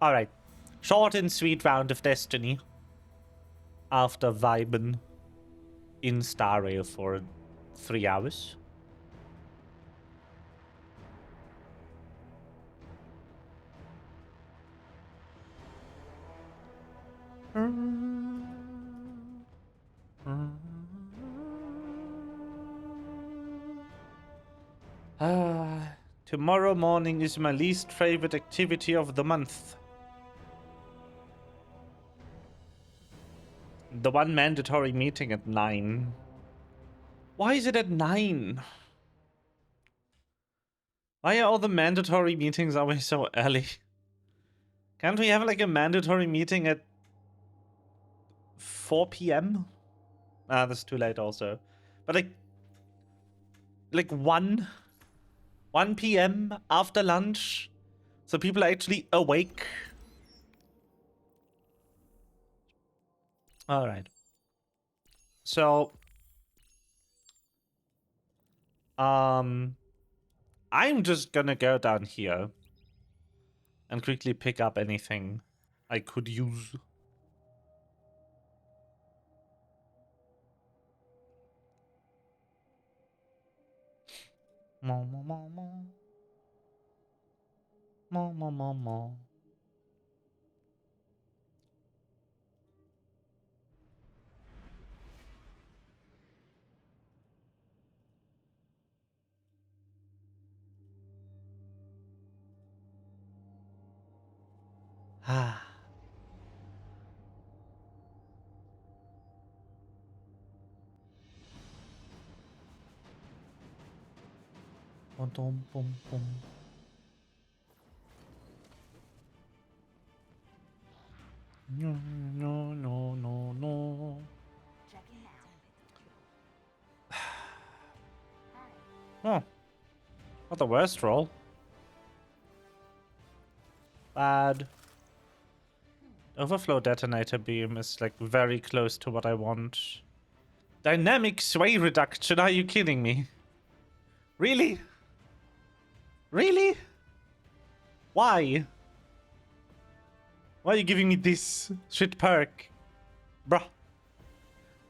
Alright. Short and sweet round of Destiny. After vibing in Star Rail for 3 hours. Tomorrow morning is my least favorite activity of the month. The one mandatory meeting at 9. Why is it at 9? Why are all the mandatory meetings always so early? Can't we have like a mandatory meeting at 4 p.m.? Ah, that's too late also. But like 1 p.m. after lunch, so people are actually awake. All right. So, I'm just gonna go down here and quickly pick up anything I could use. Mo mo mo mo. Mo mo mo mo. Ah. Bum, bum, bum, bum. No, no, no, no, no. Oh, not the worst roll. Bad. Overflow detonator beam is like very close to what I want. Dynamic sway reduction, are you kidding me? Really? Really? Why? Why are you giving me this shit perk? Bruh.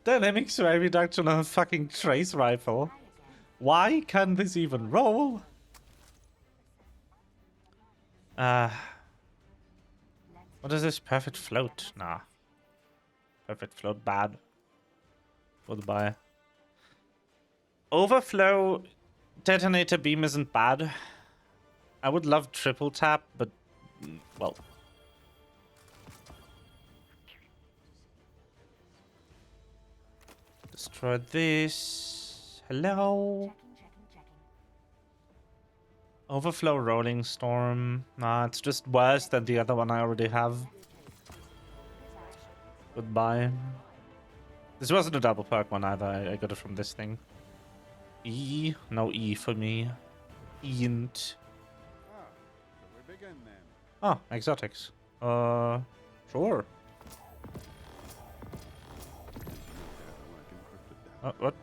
Dynamic sway reduction on a fucking trace rifle. Why can this even roll? What is this? Perfect float? Nah. Perfect float bad. Goodbye. Overflow detonator beam isn't bad. I would love triple tap, but well. Destroy this. Hello. Overflow rolling storm. Nah, it's just worse than the other one I already have. Goodbye. This wasn't a double perk one either. I got it from this thing. E. No E for me. Int. Oh, exotics. Sure. What?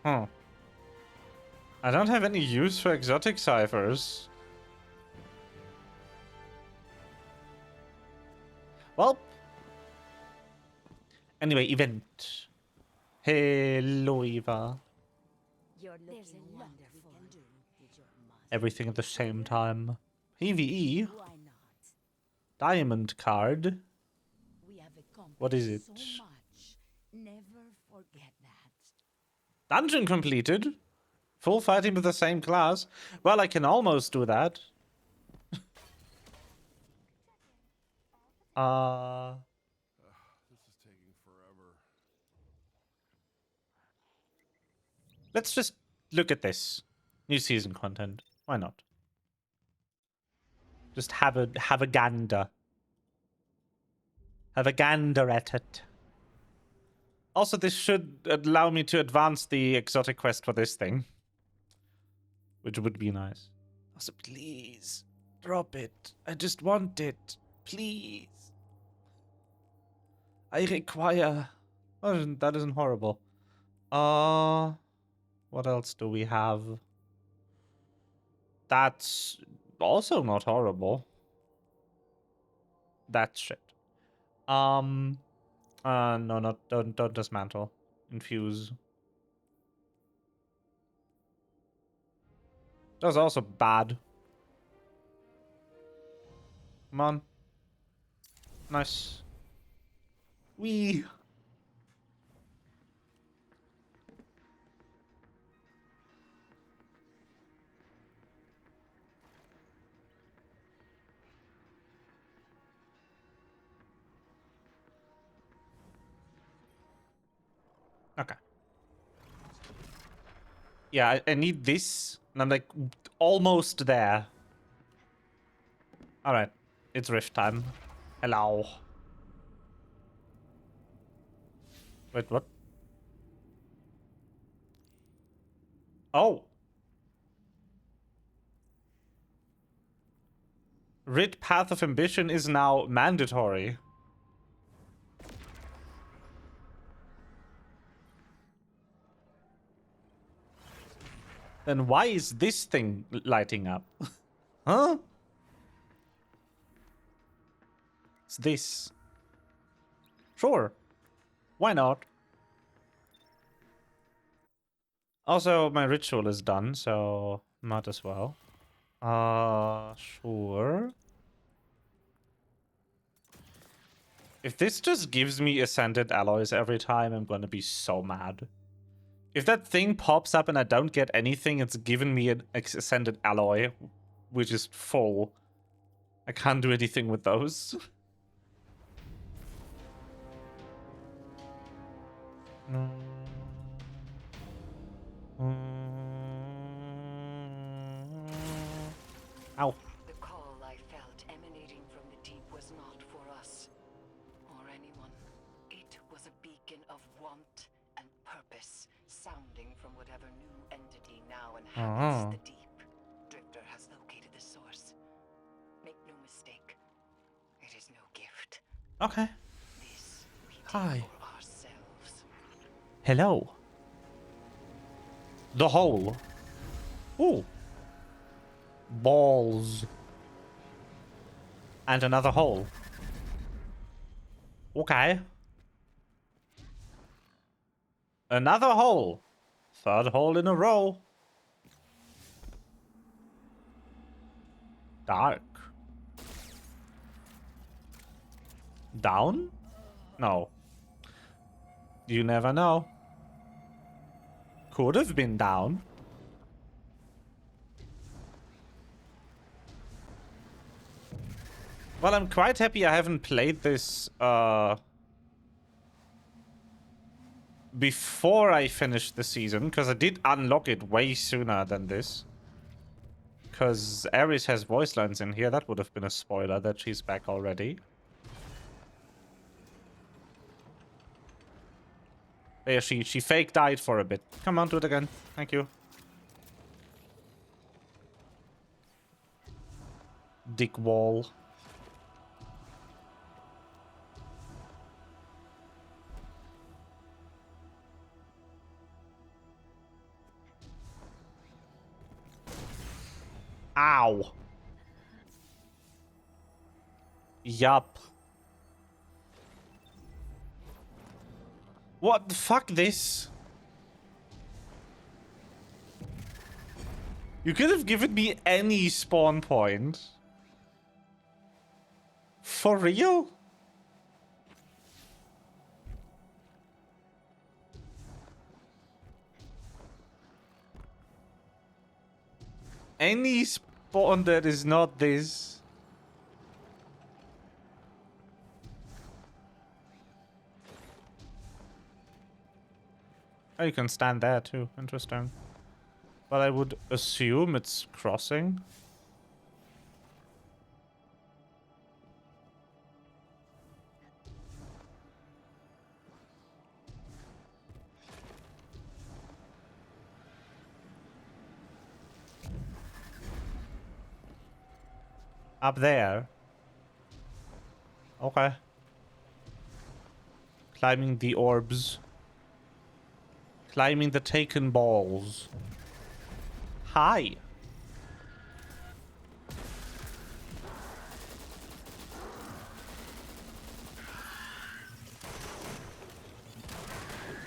Huh. I don't have any use for exotic ciphers. Well. Anyway, event. Hello, Eva. Everything at the same time. PvE. Diamond card. What is it? Dungeon completed. Full fighting with the same class. Well, I can almost do that. This is taking forever. Let's just look at this. New season content. Why not? Just have a gander. Have a gander at it. Also, this should allow me to advance the exotic quest for this thing. Which would be nice. Also, please. Drop it. I just want it. Please. I require... Oh, that isn't horrible. What else do we have? That's also not horrible. That shit. No, not don't dismantle. Infuse. That's also bad. Come on. Nice. Wee. Okay. Yeah, I need this. And I'm like almost there. Alright. It's rift time. Hello. Wait, what? Oh. Rid Path of Ambition is now mandatory. Then why is this thing lighting up? Huh? It's this. Sure. Why not? Also, my ritual is done, so might as well. Sure. If this just gives me ascended alloys every time, I'm gonna be so mad. If that thing pops up and I don't get anything, it's given me an ascended alloy, which is full. I can't do anything with those. Ow. The call I felt emanating from the deep was not for us, or anyone. It was a beacon of want and purpose, sounding from whatever new entity now inhabits the deep. Drifter has located the source. Make no mistake, it is no gift. Okay. This we take Hi. for ourselves. Hello. The hole. Ooh. Balls. And another hole. Okay. Another hole. Third hole in a row. Dark. Down? No. You never know. Could have been down. Well, I'm quite happy I haven't played this, before I finished the season, because I did unlock it way sooner than this. Because Ares has voice lines in here. That would have been a spoiler that she's back already. Yeah, she fake died for a bit. Come on, do it again. Thank you. Dick wall. Ow. Yup. What the fuck this? You could have given me any spawn point. For real? Any spawn that is not this. Oh, you can stand there too. Interesting. But I would assume it's crossing. Up there. Okay. Climbing the orbs. Climbing the taken balls. Hi.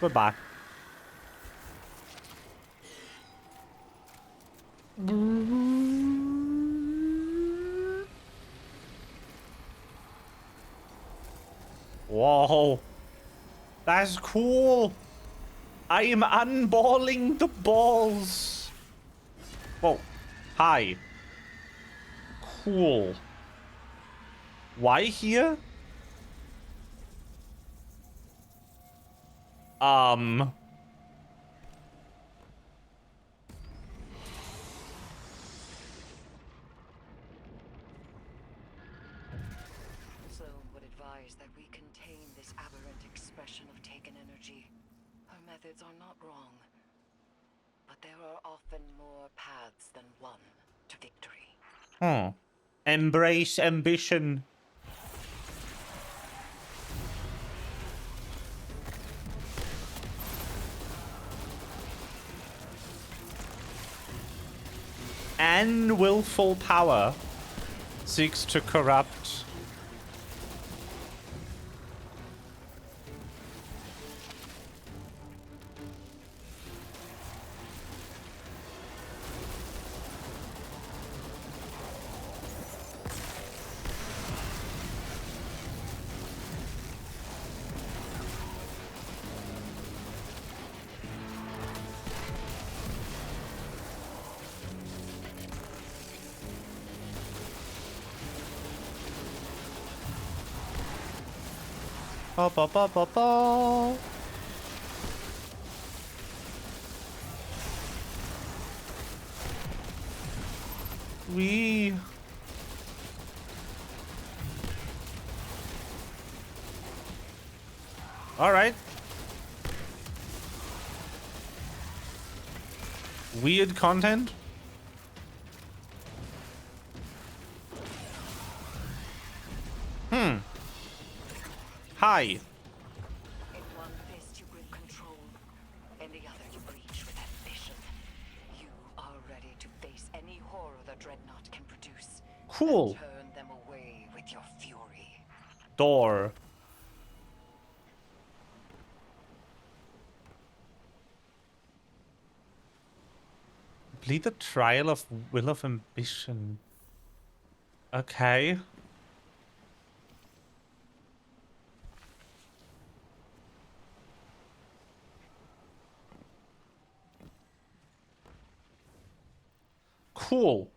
Goodbye. Whoa. That's cool. I am unballing the balls. Whoa. Hi. Cool. Why here? So would advise that we contain this aberrant expression of taken energy. Her methods are not wrong, but there are often more paths than one to victory. Embrace ambition. And willful power seeks to corrupt. Ba ba ba ba ba. We. All right. Weird content. Hi. In one fist you grip control, in the other you reach with ambition. You are ready to face any horror the Dreadnought can produce. Cool. And turn them away with your fury. Door. Complete the trial of will of ambition. Okay. Cool.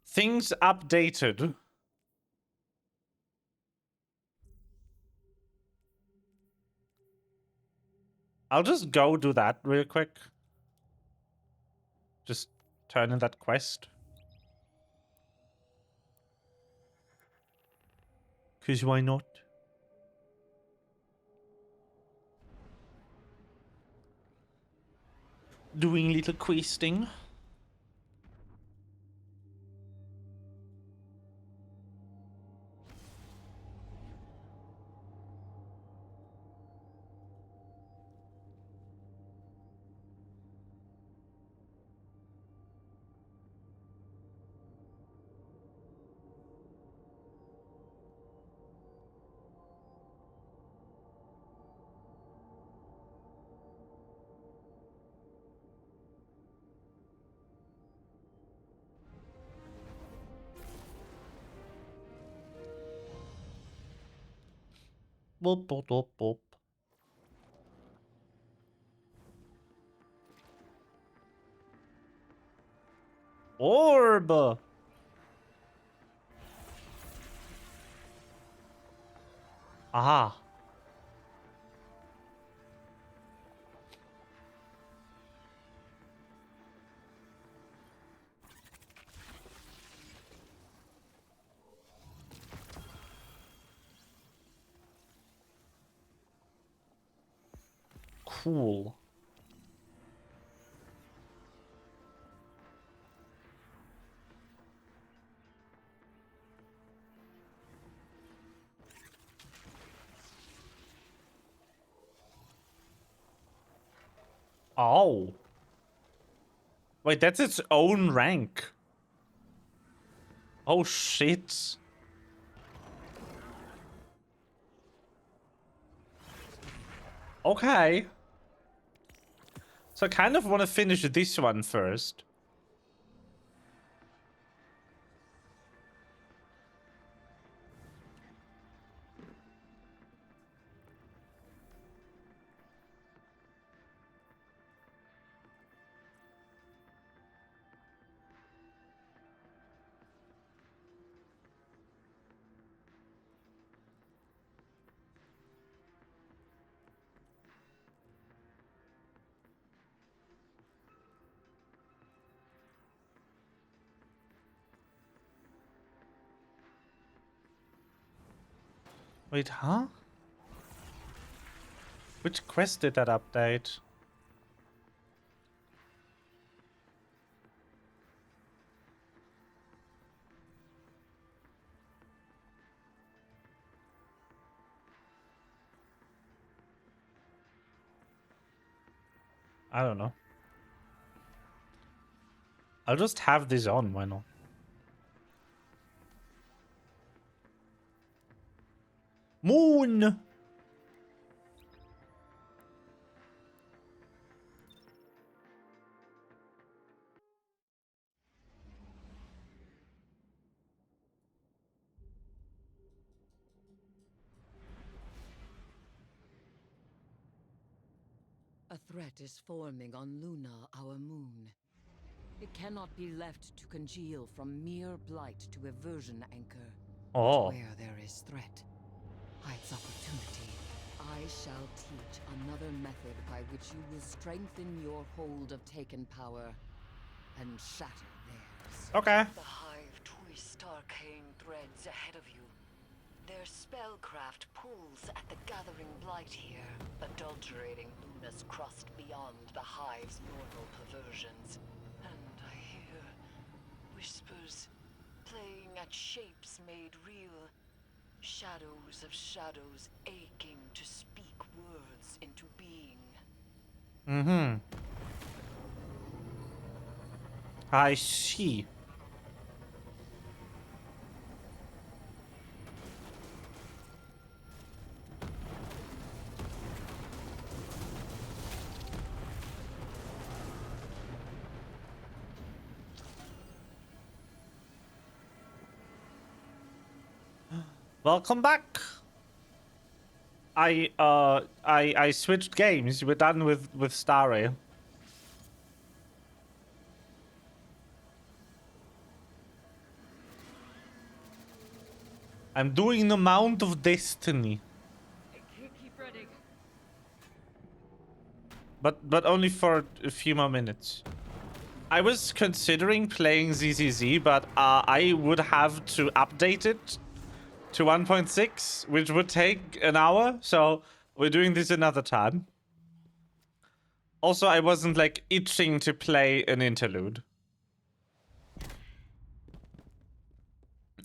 Things updated. I'll just go do that real quick. Just turn in that quest. 'Cause why not? Doing little questing. Boop, boop, boop, boop. Orb! Aha. Cool. Oh. Wait, that's its own rank. Oh, shit. Okay. So I kind of want to finish this one first. Wait, huh? Which quest did that update? I don't know. I'll just have this on, why not? Moon! A threat is forming on Luna, our moon. It cannot be left to congeal from mere blight to aversion anchor. But Oh. where there is threat, hides opportunity. I shall teach another method by which you will strengthen your hold of taken power and shatter theirs. Okay. The Hive twist arcane threads ahead of you. Their spellcraft pulls at the gathering blight here, adulterating Luna's crust beyond the Hive's normal perversions. And I hear whispers playing at shapes made real. Shadows of shadows aching to speak words into being. Mm-hmm. I see. Welcome back. I switched games. We're done with Star Rail. I'm doing the Mount of Destiny. Keep running. But only for a few more minutes. I was considering playing ZZZ, but I would have to update it to 1.6, which would take an hour. So we're doing this another time. Also, I wasn't like itching to play an interlude.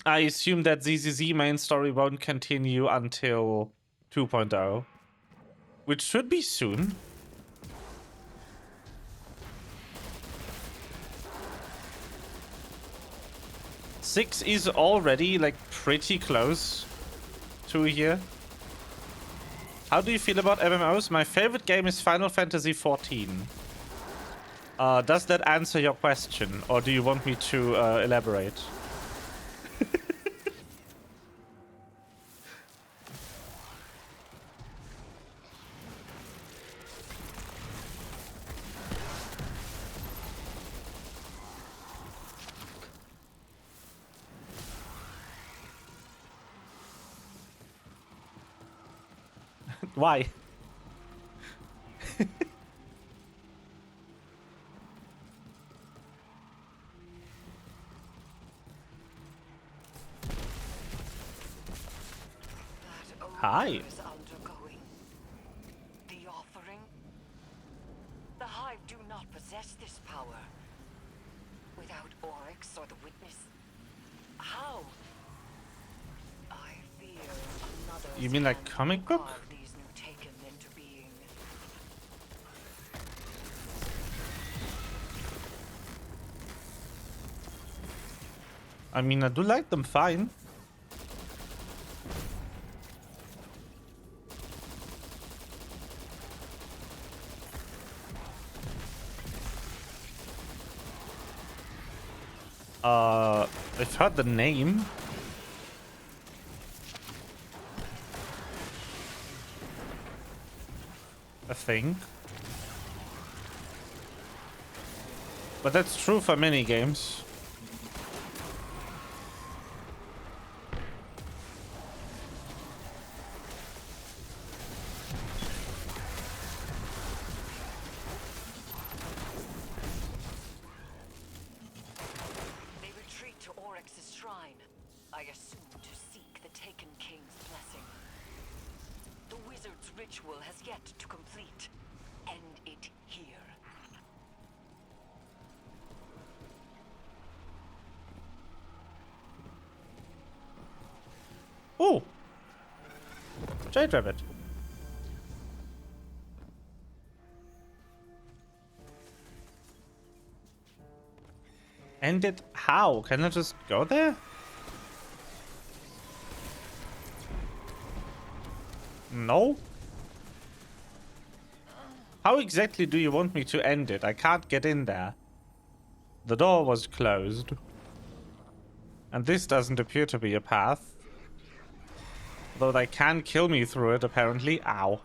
I assume that ZZZ main story won't continue until 2.0, which should be soon. Six is already like pretty close to here. How do you feel about MMOs? My favorite game is Final Fantasy XIV. Does that answer your question, or do you want me to elaborate? Why? Hi. Is undergoing. The offering? The Hive do not possess this power. Without Oryx or the Witness, how? I fear another. You mean like comic book? These new taken into being. I mean, I do like them fine. I've heard the name. I think. But that's true for many games. They retreat to Oryx's shrine. I assume to seek the Taken King's blessing. The wizard's ritual has yet to complete. End it here. Oh! Jade Rabbit. And it how? Can I just go there? No? How exactly do you want me to end it? I can't get in there. The door was closed. And this doesn't appear to be a path. Though they can kill me through it, apparently. Ow.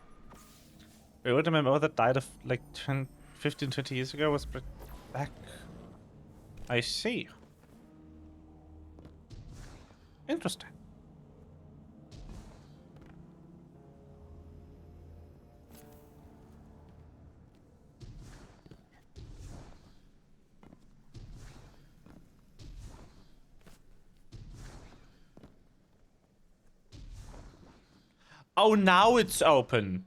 Wait, what MMO that died of like 10, 15, 20 years ago was back? I see. Interesting. Oh, now it's open.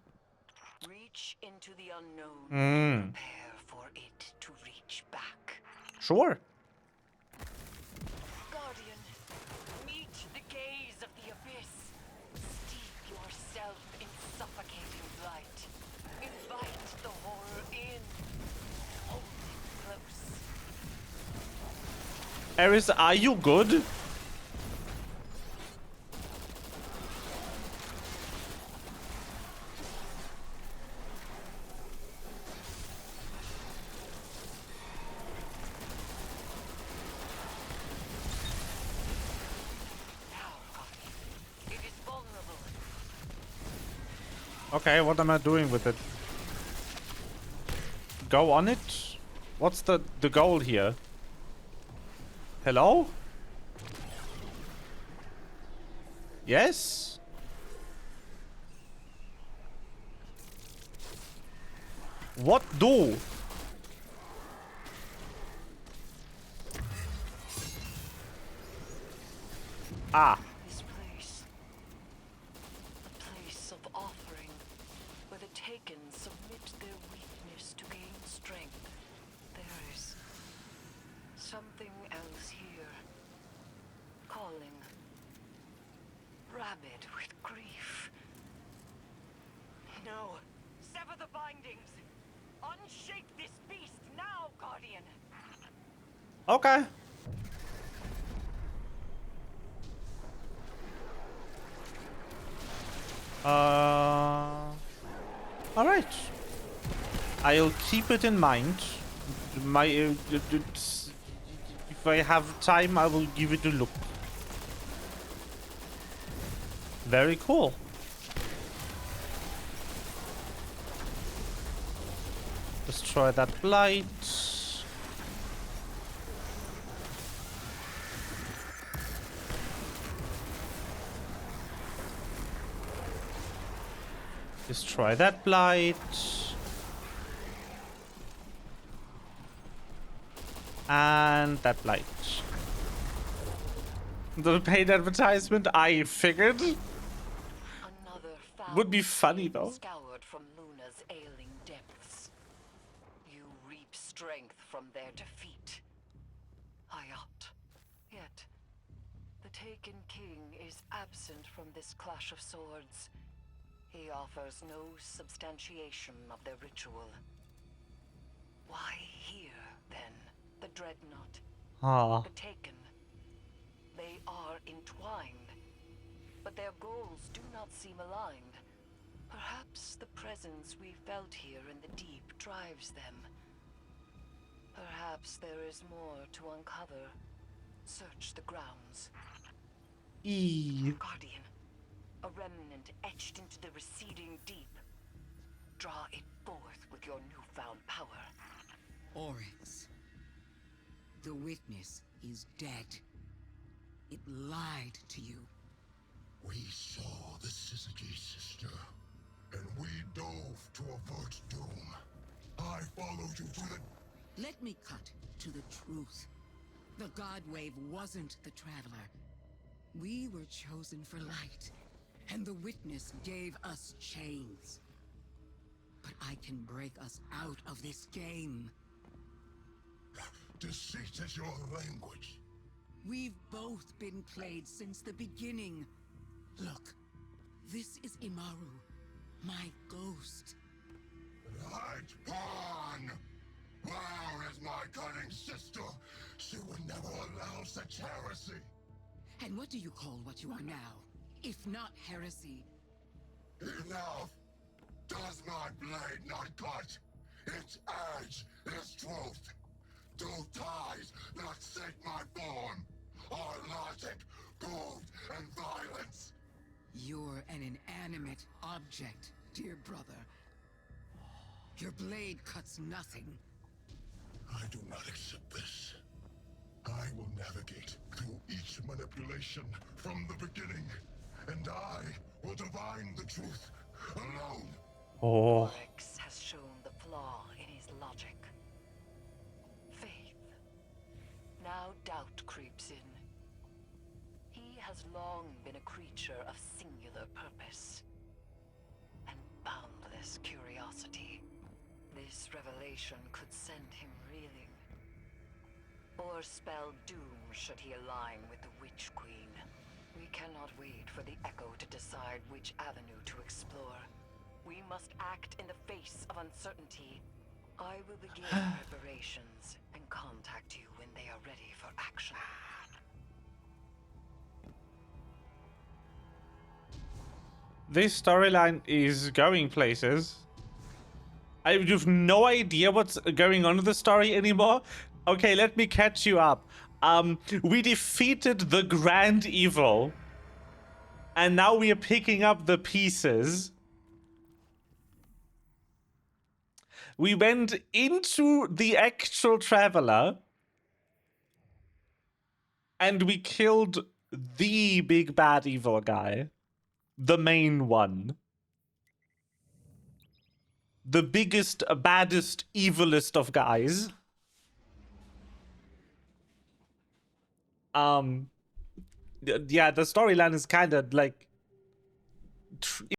Reach into the unknown and Mm. prepare for it to reach back. Sure. Guardian, meet the gaze of the abyss. Steep yourself in suffocating light. Invite the horror in. Hold it close. Eris, are you good? Okay, what am I doing with it? Go on it? What's the goal here? Hello? Yes? What do? Ah. This place. A place of offering, where the Taken submit their weakness to gain strength. There is something else here. Calling. Rabid with grief. No. Sever the bindings. Unshake this beast now, Guardian. Okay. All right. I'll keep it in mind. My, if I have time, I will give it a look. Very cool. Destroy that blight. Destroy that blight. And that blight. The paid advertisement, I figured. Another Would be foul funny sin though. Scoured from Luna's ailing depths. You reap strength from their defeat. Hayat. Yet, the Taken King is absent from this clash of swords. He offers no substantiation of their ritual. Why here, then, the dreadnought? Ah. The Taken. They are entwined, but their goals do not seem aligned. Perhaps the presence we felt here in the deep drives them. Perhaps there is more to uncover. Search the grounds. Guardian, a remnant etched into the receding deep. Draw it forth with your newfound power. Oryx. The witness is dead. It lied to you. We saw the Syzygy sister, and we dove to avert doom. I followed you to the... Let me cut to the truth. The God Wave wasn't the Traveler. We were chosen for light, and the witness gave us chains. But I can break us out of this game. Deceit is your language. We've both been played since the beginning. Look, this is Imaru, my ghost. Light pawn! Where is my cunning sister? She would never allow such heresy. And what do you call what you are now, if not heresy? Enough! Does my blade not cut? Its edge is truth. Do ties not sink my form? Are logic, gold, and violence? You're an inanimate object, dear brother. Your blade cuts nothing. I do not accept this. I will navigate through each manipulation from the beginning, and I will divine the truth alone. Oh. Oryx has shown the flaw in his logic. Faith. Now doubt creeps in. He has long been a creature of singular purpose and boundless curiosity. This revelation could send him reeling, or spell doom should he align with the Witch Queen. We cannot wait for the Echo to decide which avenue to explore. We must act in the face of uncertainty. I will begin preparations and contact you when they are ready for action. This storyline is going places. I have no idea what's going on with the story anymore. Okay, let me catch you up. We defeated the Grand Evil. And now we are picking up the pieces. We went into the actual Traveler. And we killed the big bad evil guy. The main one. The biggest, baddest, evilest of guys. Yeah, the storyline is kind of like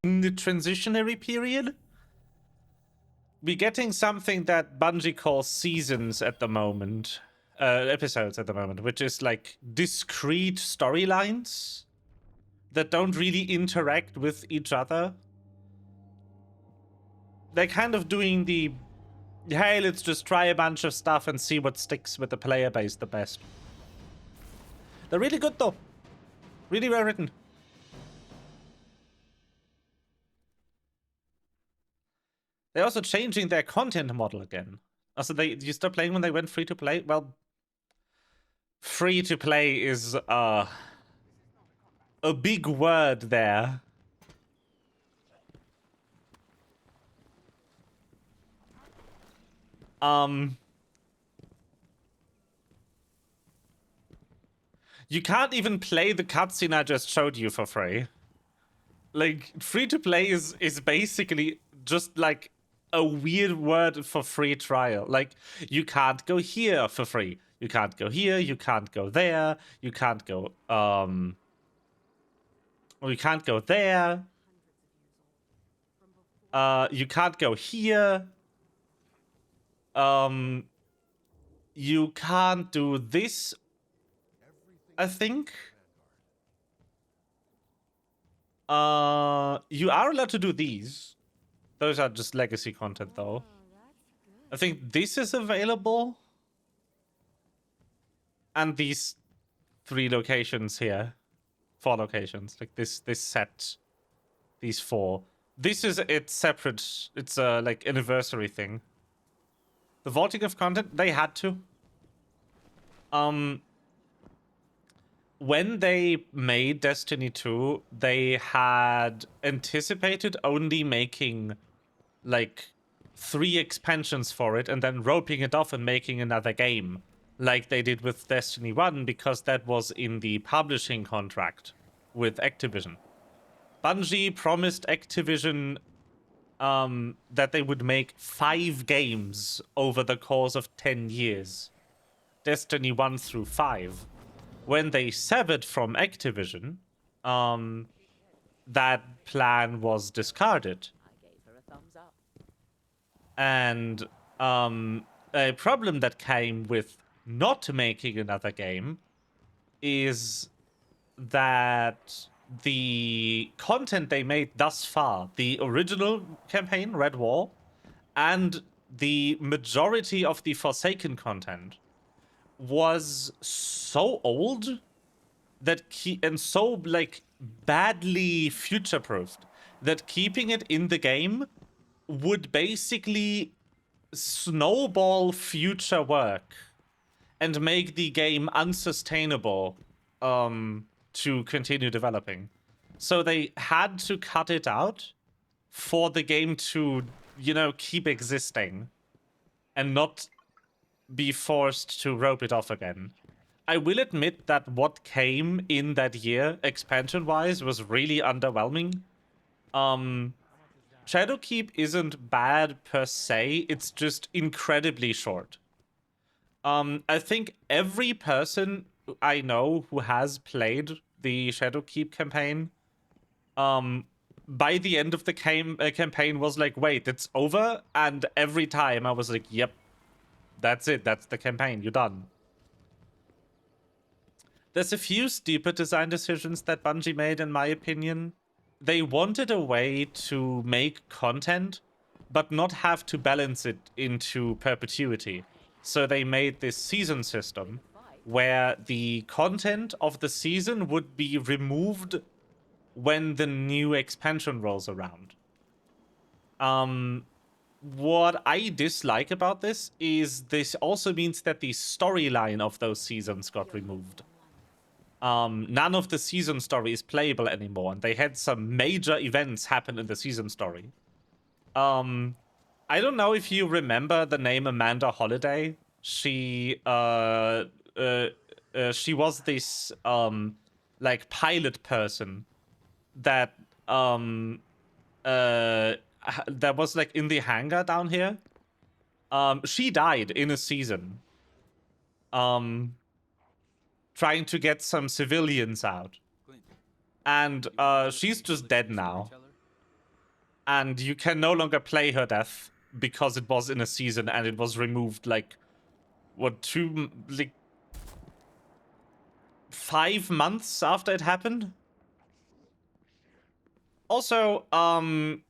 in the transitionary period. We're getting something that Bungie calls seasons at the moment, episodes at the moment, which is like discrete storylines that don't really interact with each other. They're kind of doing the, hey, let's just try a bunch of stuff and see what sticks with the player base the best. They're really good though. Really well written. They're also changing their content model again. Also, you start playing when they went free to play? Well, free to play is a big word there. You can't even play the cutscene I just showed you for free. Like, free to play is basically just like a weird word for free trial. Like, you can't go here for free. You can't go here, you can't go there, you can't go, you can't go there. You can't go here. You can't do this, I think. You are allowed to do these. Those are just legacy content, though. I think this is available. And these 3 locations here. 4 locations. Like this set. These 4. This is its separate. It's a like anniversary thing. The vaulting of content, they had to. When they made Destiny 2, they had anticipated only making like 3 expansions for it and then roping it off and making another game, like they did with Destiny 1, because that was in the publishing contract with Activision. Bungie promised Activision that they would make 5 games over the course of 10 years. Destiny 1 through 5. When they severed from Activision, that plan was discarded. And a problem that came with not making another game is that the content they made thus far, the original campaign, Red War, and the majority of the Forsaken content was so old that and so like badly future-proofed that keeping it in the game would basically snowball future work and make the game unsustainable to continue developing. So they had to cut it out for the game to, you know, keep existing and not be forced to rope it off again. I will admit that what came in that year, expansion-wise, was really underwhelming. Shadowkeep isn't bad per se, it's just incredibly short. I think every person I know who has played the Shadowkeep campaign, by the end of the campaign was like, wait, it's over? And every time I was like, yep, that's it, that's the campaign, you're done. There's a few stupid design decisions that Bungie made, in my opinion. They wanted a way to make content, but not have to balance it into perpetuity. So they made this season system where the content of the season would be removed when the new expansion rolls around. What I dislike about this is this also means that the storyline of those seasons got removed. None of the season story is playable anymore, and they had some major events happen in the season story. I don't know if you remember the name Amanda Holiday. She was this like pilot person that that was like in the hangar down here. She died in a season. Trying to get some civilians out. And she's just dead now. And you can no longer play her death because it was in a season and it was removed like, what, 5 months after it happened? Also,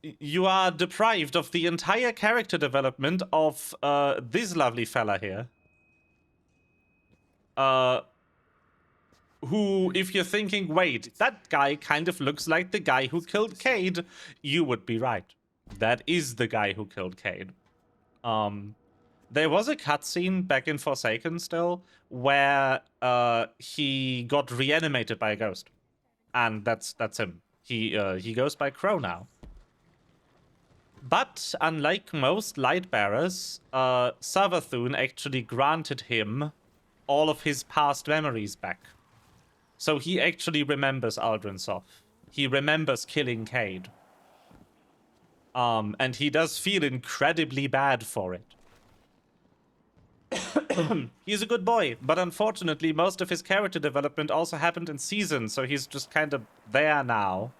you are deprived of the entire character development of this lovely fella here. Who, if you're thinking, wait, that guy kind of looks like the guy who killed Cade, you would be right. That is the guy who killed Cade. There was a cutscene back in Forsaken still, where he got reanimated by a ghost. And that's him. He goes by Crow now. But, unlike most Lightbearers, Savathun actually granted him all of his past memories back. So he actually remembers Aldrinsoth. He remembers killing Cade. And he does feel incredibly bad for it. He's a good boy, but unfortunately most of his character development also happened in season, so he's just kind of there now.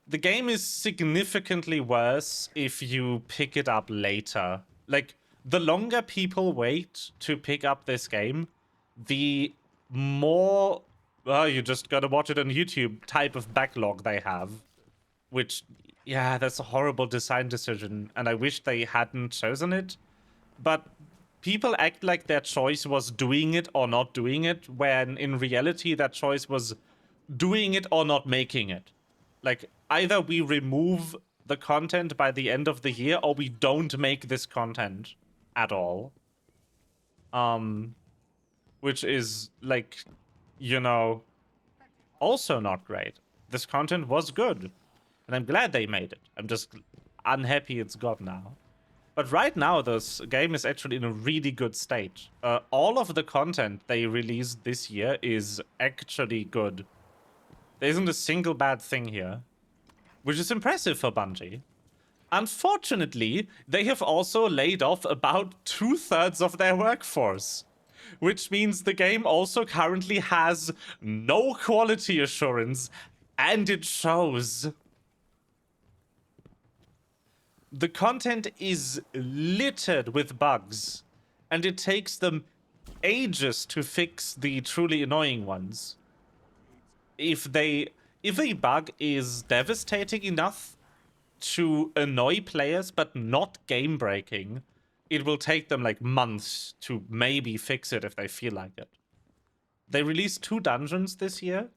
The game is significantly worse if you pick it up later. Like, the longer people wait to pick up this game, the more, well, you just gotta watch it on YouTube type of backlog they have. Which, yeah, that's a horrible design decision, and I wish they hadn't chosen it. But people act like their choice was doing it or not doing it, when in reality that choice was doing it or not making it. Like, either we remove the content by the end of the year, or we don't make this content at all. Which is, like, you know, also not great. This content was good, and I'm glad they made it. I'm just unhappy it's gone now. But right now, this game is actually in a really good state. All of the content they released this year is actually good. There isn't a single bad thing here, which is impressive for Bungie. Unfortunately, they have also laid off about 2/3 of their workforce, which means the game also currently has no quality assurance, and it shows. The content is littered with bugs, and it takes them ages to fix the truly annoying ones. If a bug is devastating enough to annoy players but not game breaking, it will take them like months to maybe fix it if they feel like it. They released 2 dungeons this year.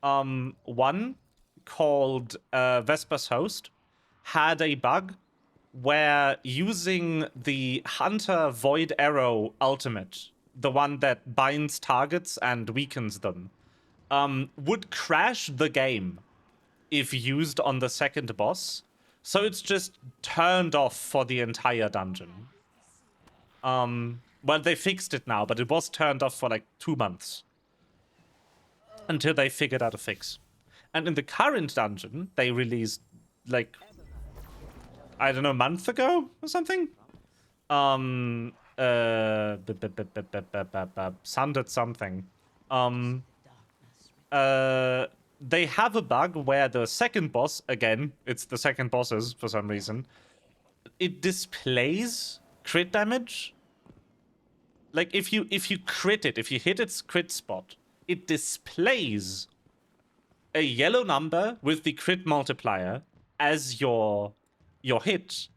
One called Vesper's Host had a bug where using the Hunter Void Arrow ultimate, the one that binds targets and weakens them, would crash the game if used on the second boss. So it's just turned off for the entire dungeon. Well, they fixed it now, but it was turned off for like 2 months until they figured out a fix. And in the current dungeon, they released, like, I don't know, a month ago or something? Sundered something. They have a bug where the second boss, again, it's the second bosses for some reason, it displays crit damage. Like, if you crit it, if you hit its crit spot, it displays a yellow number with the crit multiplier as your hit,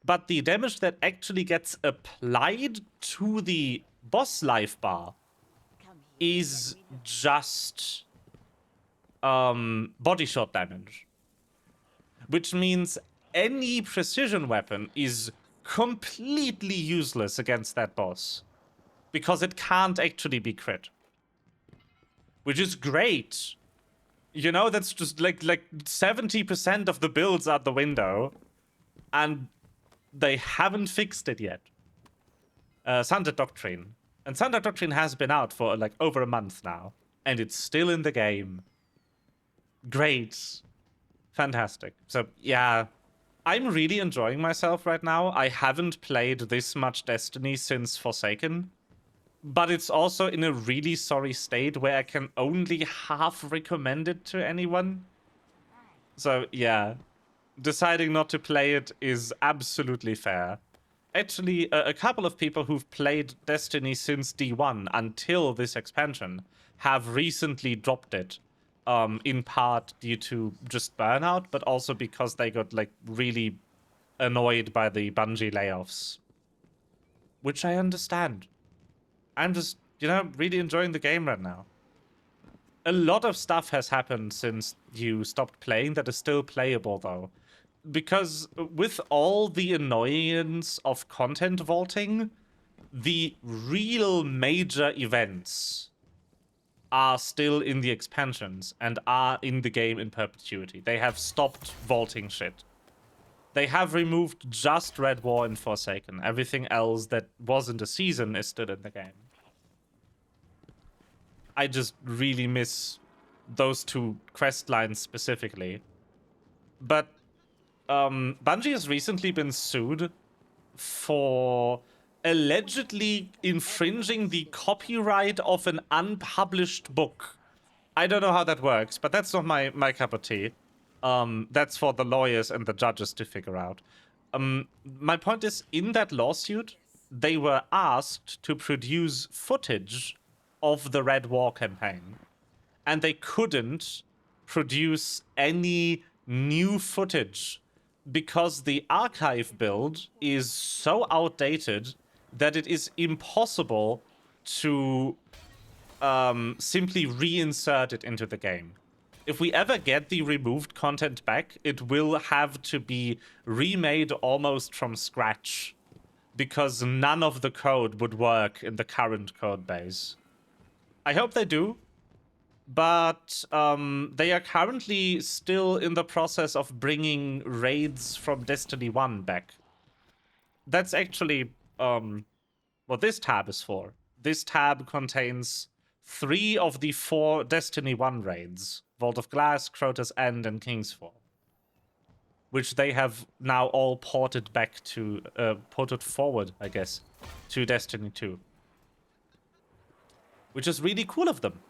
but the damage that actually gets applied to the boss life bar is just body shot damage, which means any precision weapon is completely useless against that boss because it can't actually be crit, which is great. You know, that's just like 70% of the builds out the window, and they haven't fixed it yet. Sundered Doctrine. And Sundered Doctrine has been out for like over a month now, and it's still in the game. Great. Fantastic. So, yeah, I'm really enjoying myself right now. I haven't played this much Destiny since Forsaken, but it's also in a really sorry state where I can only half recommend it to anyone. So, yeah, deciding not to play it is absolutely fair. Actually, a couple of people who've played Destiny since D1 until this expansion have recently dropped it, in part due to just burnout, but also because they got, like, really annoyed by the Bungie layoffs. Which I understand. I'm just, you know, really enjoying the game right now. A lot of stuff has happened since you stopped playing that is still playable, though. Because with all the annoyance of content vaulting, the real major events are still in the expansions and are in the game in perpetuity. They have stopped vaulting shit. They have removed just Red War and Forsaken. Everything else that wasn't a season is still in the game. I just really miss those 2 quest lines specifically. But Bungie has recently been sued for allegedly infringing the copyright of an unpublished book. I don't know how that works, but that's not my cup of tea. That's for the lawyers and the judges to figure out. My point is, in that lawsuit, they were asked to produce footage of the Red War campaign, and they couldn't produce any new footage because the archive build is so outdated that it is impossible to simply reinsert it into the game. If we ever get the removed content back, it will have to be remade almost from scratch, because none of the code would work in the current code base. I hope they do, but they are currently still in the process of bringing raids from Destiny 1 back. That's actually what this tab is for. This tab contains 3 of the 4 Destiny 1 raids: Vault of Glass, Crota's End, and Kingsfall, which they have now all ported back to, ported forward, I guess, to Destiny 2. Which is really cool of them.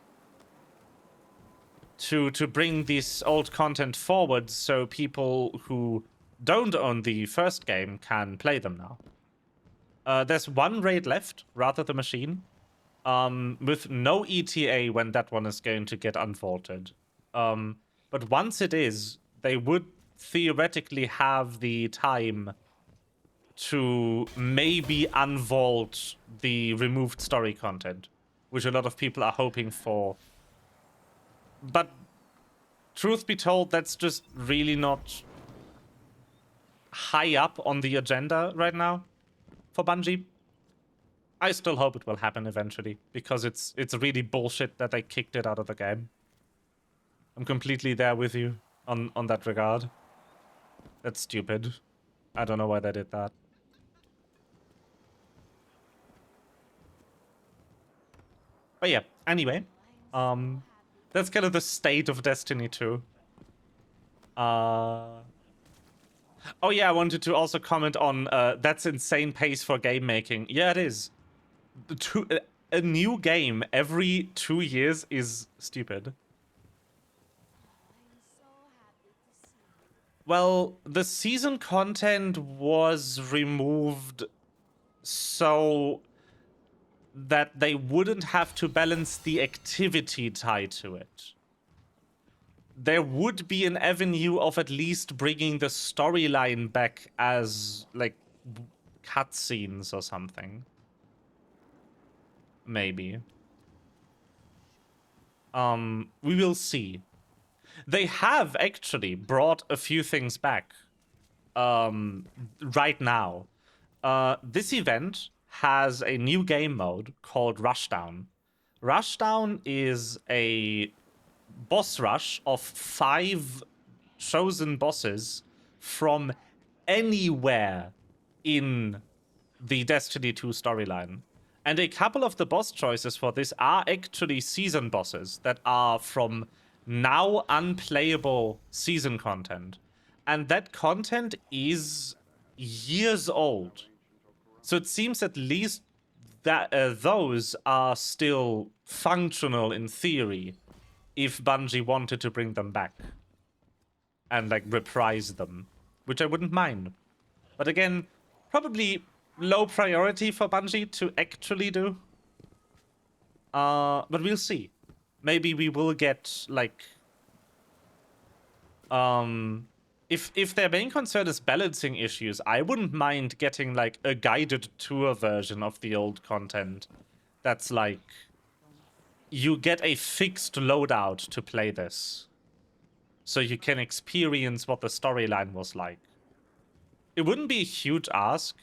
To bring this old content forward so people who don't own the first game can play them now. There's one raid left, Rather the Machine, with no ETA when that one is going to get unvaulted. But once it is, they would theoretically have the time to maybe unvault the removed story content, which a lot of people are hoping for. But truth be told, that's just really not high up on the agenda right now for Bungie. I still hope it will happen eventually, because it's really bullshit that they kicked it out of the game. I'm completely there with you on that regard. That's stupid. I don't know why they did that. But yeah, anyway, that's kind of the state of Destiny 2. Oh yeah, I wanted to also comment on that's insane pace for game making. Yeah, it is. A new game every 2 years is stupid. Well, the season content was removed so that they wouldn't have to balance the activity tied to it. There would be an avenue of at least bringing the storyline back as, like, cutscenes or something. Maybe. We will see. They have actually brought a few things back right now. This event has a new game mode called Rushdown. Rushdown is a boss rush of 5 chosen bosses from anywhere in the Destiny 2 storyline. And a couple of the boss choices for this are actually season bosses that are from now unplayable season content. And that content is years old. So it seems at least that those are still functional in theory if Bungie wanted to bring them back and, like, reprise them, which I wouldn't mind. But again, probably low priority for Bungie to actually do. But we'll see. Maybe we will get, like, if their main concern is balancing issues, I wouldn't mind getting, like, a guided tour version of the old content that's like, you get a fixed loadout to play this, so you can experience what the storyline was like. It wouldn't be a huge ask,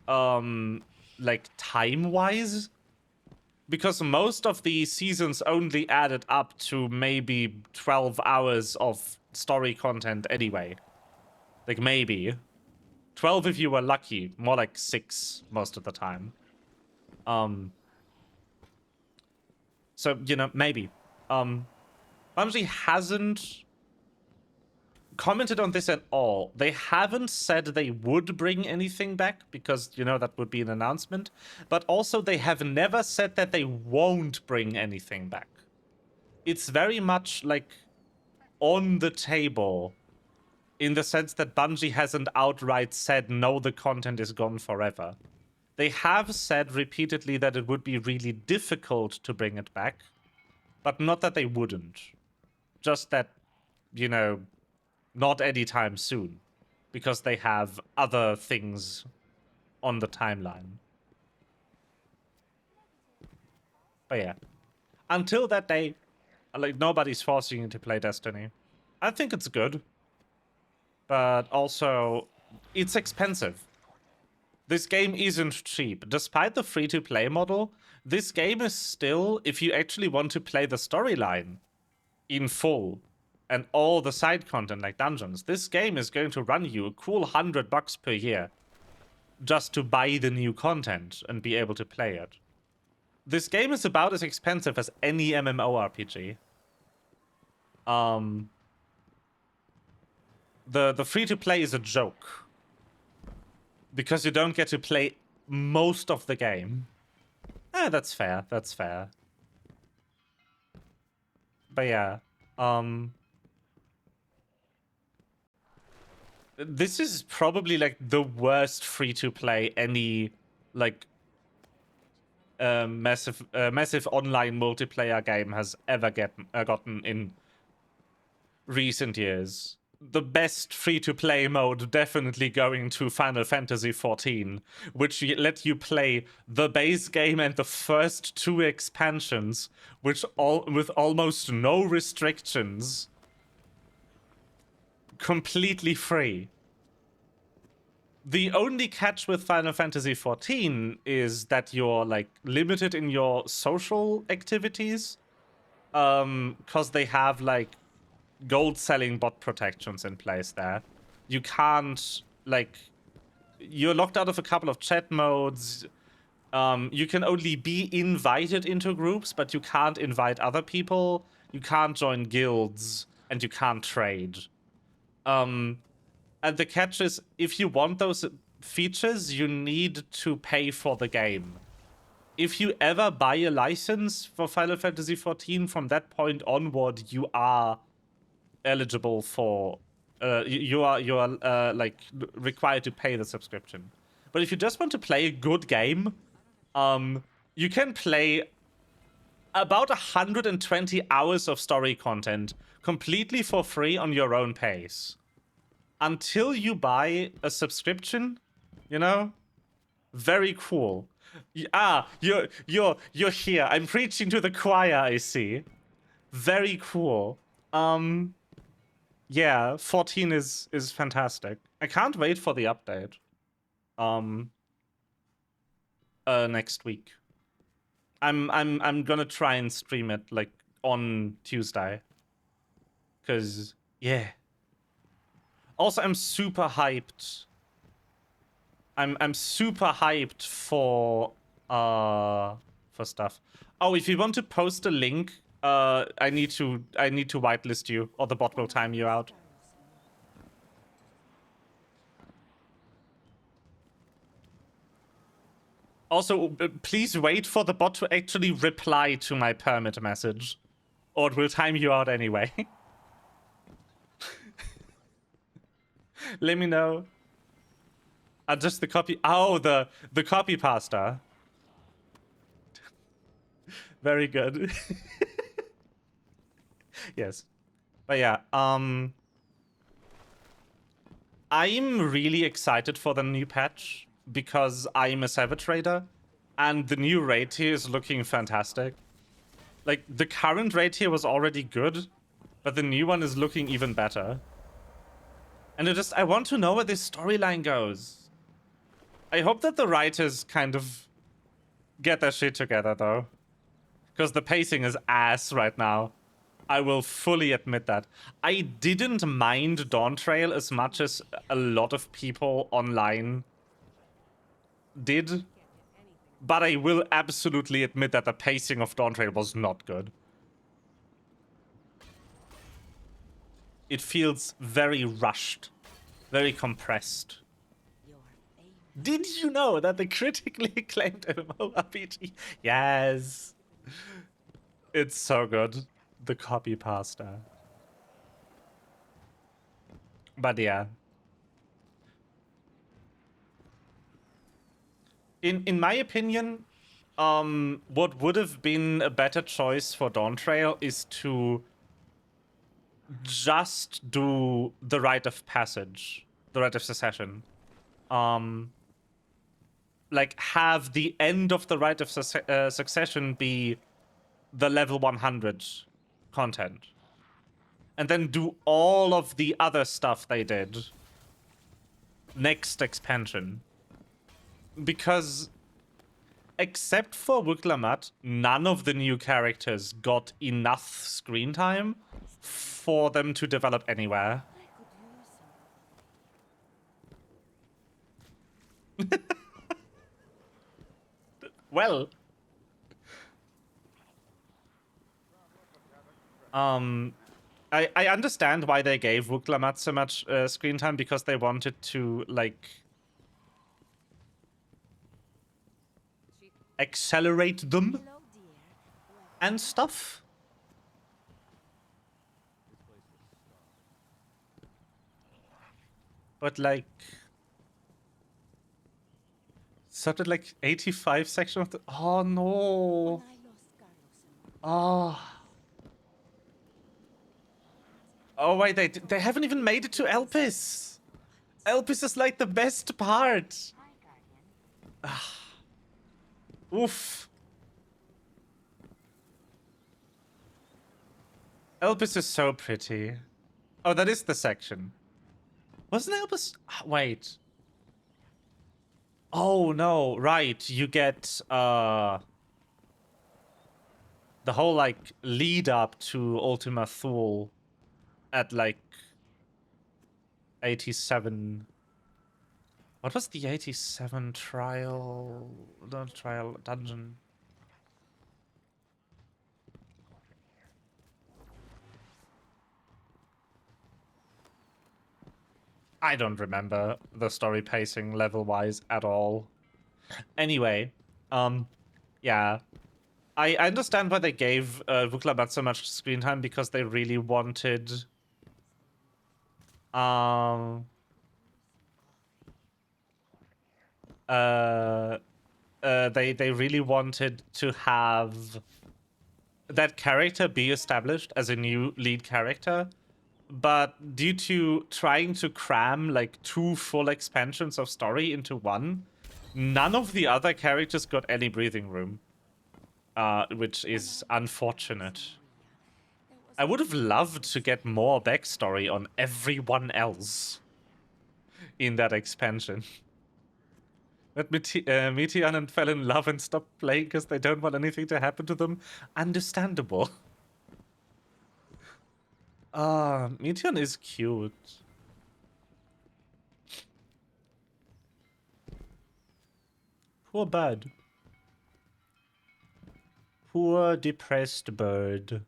like, time-wise, because most of the seasons only added up to maybe 12 hours of story content anyway. Like, maybe 12 if you were lucky, more like 6 most of the time. So, you know, maybe. Bungie hasn't commented on this at all. They haven't said they would bring anything back, because, you know, that would be an announcement. But also, they have never said that they won't bring anything back. It's very much, like, on the table, in the sense that Bungie hasn't outright said, no, the content is gone forever. They have said repeatedly that it would be really difficult to bring it back, but not that they wouldn't. Just that, you know, not anytime soon, because they have other things on the timeline. But yeah. Until that day, like, nobody's forcing you to play Destiny. I think it's good. But also, it's expensive. This game isn't cheap. Despite the free-to-play model, this game is still, if you actually want to play the storyline in full and all the side content like dungeons, this game is going to run you a cool $100 per year just to buy the new content and be able to play it. This game is about as expensive as any MMORPG. The free-to-play is a joke. Because you don't get to play most of the game. That's fair. That's fair. But yeah. This is probably like the worst free-to-play any like massive online multiplayer game has ever gotten in recent years. The best free-to-play mode definitely going to Final Fantasy XIV, which let you play the base game and the first 2 expansions, with almost no restrictions, completely free. The only catch with Final Fantasy XIV is that you're like limited in your social activities, because they have like gold selling bot protections in place there. You can't, like, you're locked out of a couple of chat modes. You can only be invited into groups, but you can't invite other people. You can't join guilds, and you can't trade. And the catch is, if you want those features, you need to pay for the game. If you ever buy a license for Final Fantasy XIV, from that point onward, you are eligible for you are like required to pay the subscription. But if you just want to play a good game, you can play about 120 hours of story content completely for free on your own pace until you buy a subscription. You know, very cool. You're here. I'm preaching to the choir, I see. Very cool. Yeah, 14 is fantastic. I can't wait for the update. Next week. I'm gonna try and stream it like on Tuesday. 'Cause yeah. Also, I'm super hyped. I'm super hyped for stuff. Oh, if you want to post a link, I need to whitelist you, or the bot will time you out. Also, please wait for the bot to actually reply to my permit message, or it will time you out anyway. Let me know. Adjust the copy. Oh, the copy pasta. Very good. Yes. But yeah, I'm really excited for the new patch because I'm a Savage Trader and the new raid tier is looking fantastic. Like, the current raid tier was already good, but the new one is looking even better. And I want to know where this storyline goes. I hope that the writers kind of get their shit together, though. Because the pacing is ass right now. I will fully admit that. I didn't mind Dawn Trail as much as a lot of people online did. But I will absolutely admit that the pacing of Dawn Trail was not good. It feels very rushed, very compressed. Did you know that the critically acclaimed MMORPG? Yes. It's so good. The copy pasta. But yeah. In my opinion, what would have been a better choice for Dawn Trail is to just do the Rite of Passage, the Rite of Succession. Like, have the end of the Rite of Succession be the level 100 content. And then do all of the other stuff they did next expansion. Because except for Wuklamut, none of the new characters got enough screen time for them to develop anywhere. Well, I understand why they gave Wuklamut so much screen time, because they wanted to, like, accelerate them and stuff. But, like, started like 85 section of the. Oh no. Oh. Oh wait, they haven't even made it to Elpis. Elpis is like the best part. Oof. Elpis is so pretty. Oh, that is the section. Wasn't Elpis? Wait. Oh no, right. You get the whole like lead up to Ultima Thule at like 87. What was the 87 trial? The trial dungeon. I don't remember the story pacing level-wise at all. Anyway, yeah. I understand why they gave Wuklamut so much screen time, because they really wanted... they really wanted to have that character be established as a new lead character, but due to trying to cram like 2 full expansions of story into one, none of the other characters got any breathing room, which is unfortunate. I would have loved to get more backstory on everyone else in that expansion. But Meteon and fell in love and stopped playing because they don't want anything to happen to them. Understandable. Meteon is cute. Poor bird. Poor depressed bird.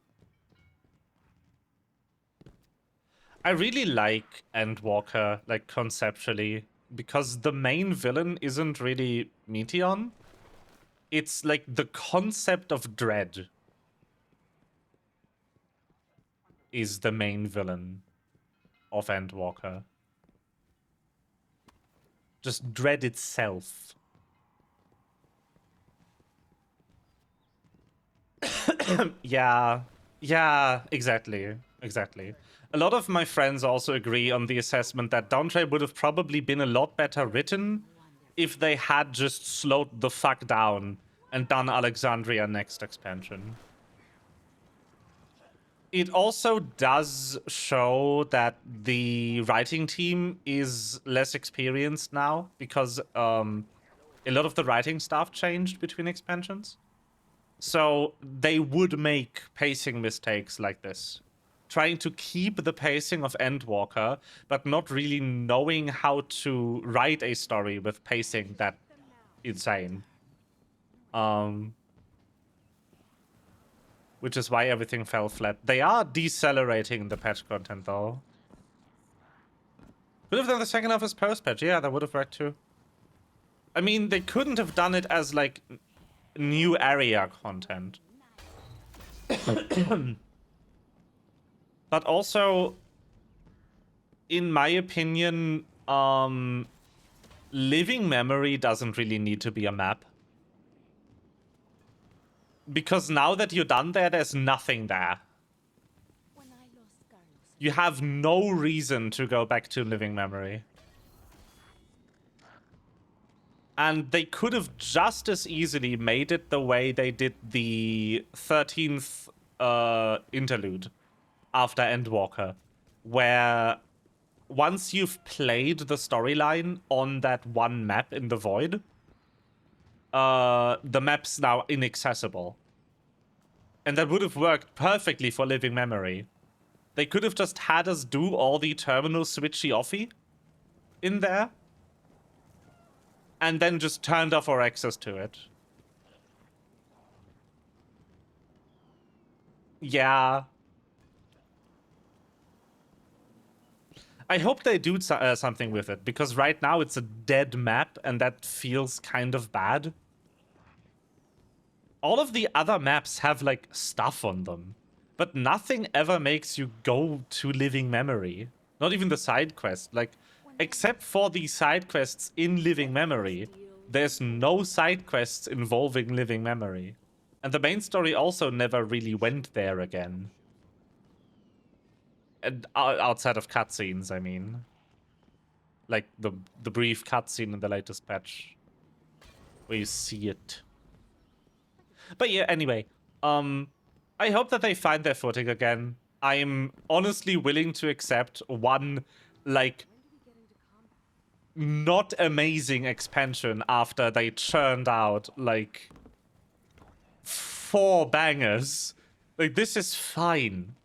I really like Endwalker, like, conceptually, because the main villain isn't really Meteon. It's like the concept of dread is the main villain of Endwalker. Just dread itself. Yeah, exactly. A lot of my friends also agree on the assessment that Dawntrey would have probably been a lot better written if they had just slowed the fuck down and done Alexandria next expansion. It also does show that the writing team is less experienced now, because a lot of the writing staff changed between expansions. So they would make pacing mistakes like this. Trying to keep the pacing of Endwalker, but not really knowing how to write a story with pacing that insane. Which is why everything fell flat. They are decelerating the patch content, though. Could have done the second half as post-patch. Yeah, that would have worked too. I mean, they couldn't have done it as, like, new area content. But also, in my opinion, Living Memory doesn't really need to be a map. Because now that you're done there, there's nothing there. You have no reason to go back to Living Memory. And they could have just as easily made it the way they did the 13th interlude after Endwalker, where once you've played the storyline on that one map in the Void, the map's now inaccessible. And that would have worked perfectly for Living Memory. They could have just had us do all the terminal switchy-offy in there, and then just turned off our access to it. Yeah. I hope they do something with it, because right now it's a dead map, and that feels kind of bad. All of the other maps have, like, stuff on them, but nothing ever makes you go to Living Memory. Not even the side quest. Like, except for the side quests in Living Memory, there's no side quests involving Living Memory. And the main story also never really went there again. And outside of cutscenes, I mean. Like the brief cutscene in the latest patch, where you see it. But yeah, anyway, I hope that they find their footing again. I'm honestly willing to accept one, like, not amazing expansion after they churned out, like, 4 bangers. Like, this is fine.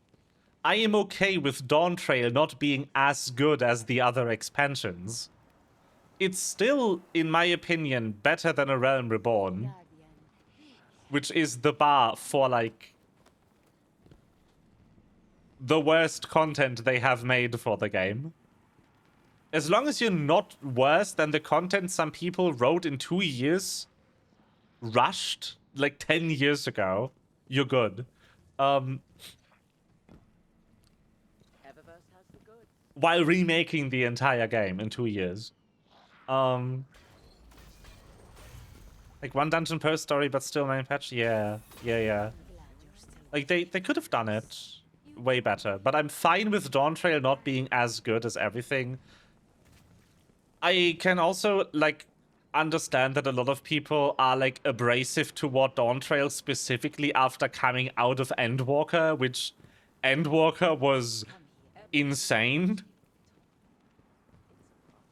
I am okay with Dawn Trail not being as good as the other expansions. It's still, in my opinion, better than A Realm Reborn, which is the bar for, like, the worst content they have made for the game. As long as you're not worse than the content some people wrote in 2 years, rushed, like 10 years ago, you're good. While remaking the entire game in 2 years. Like 1 dungeon per story, but still main patch? Yeah. Like, they could have done it way better, but I'm fine with Dawn Trail not being as good as everything. I can also, like, understand that a lot of people are, like, abrasive toward Dawn Trail specifically after coming out of Endwalker, which Endwalker was insane.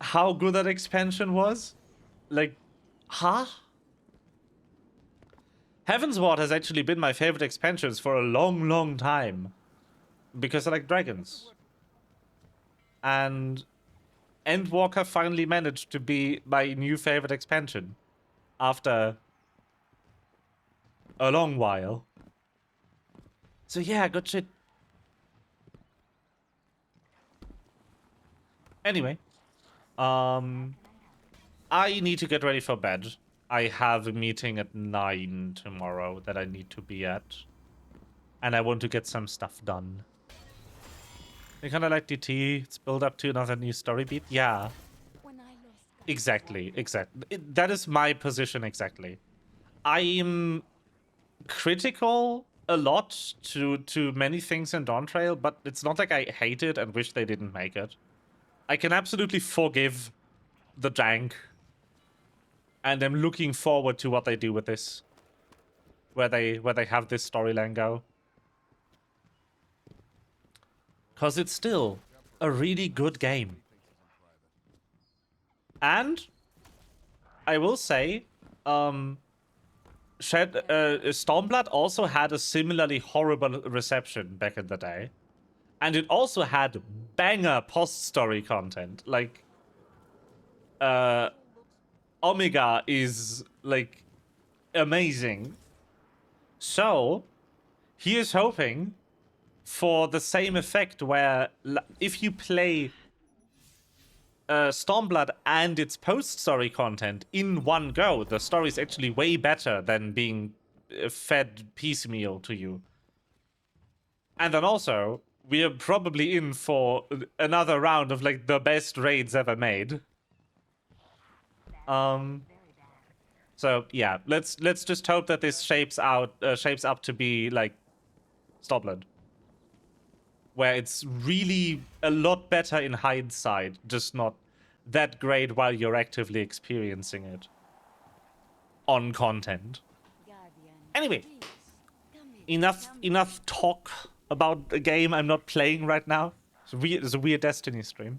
How good that expansion was? Like, huh? Heavensward has actually been my favorite expansions for a long, long time. Because I like dragons. And Endwalker finally managed to be my new favorite expansion. After a long while. So yeah, good shit. Anyway. I need to get ready for bed. I have a meeting at 9 tomorrow that I need to be at. And I want to get some stuff done. You kind of like DT, it's built up to another new story beat? Yeah. Exactly. That is my position exactly. I'm critical a lot to many things in Dawn Trail, but it's not like I hate it and wish they didn't make it. I can absolutely forgive the jank. And I'm looking forward to what they do with this. Where they have this storyline go. Because it's still a really good game. And I will say, Stormblood also had a similarly horrible reception back in the day. And it also had banger post-story content. Like, Omega is, like, amazing. So, he is hoping for the same effect where if you play Stormblood and its post-story content in one go, the story is actually way better than being fed piecemeal to you. And then also, we are probably in for another round of, like, the best raids ever made. So yeah, let's just hope that this shapes up to be like Stormblood, where it's really a lot better in hindsight, just not that great while you're actively experiencing it. on content. Anyway, enough talk about a game I'm not playing right now. It's a weird Destiny stream.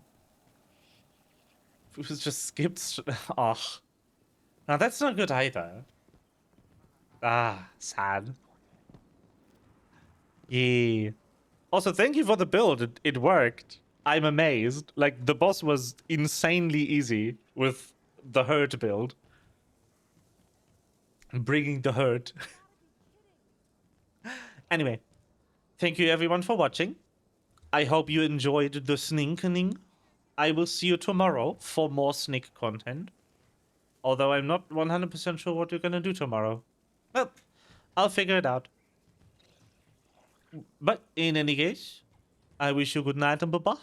It was just skipped. Oh, now that's not good either. Ah, sad. Yeah. Also, thank you for the build. It worked. I'm amazed. Like, the boss was insanely easy with the herd build. Bringing the herd. Anyway, thank you everyone for watching. I hope you enjoyed the sneakening. I will see you tomorrow for more sneak content. Although I'm not 100% sure what you're gonna do tomorrow. Well, I'll figure it out. But in any case, I wish you good night and bye-bye.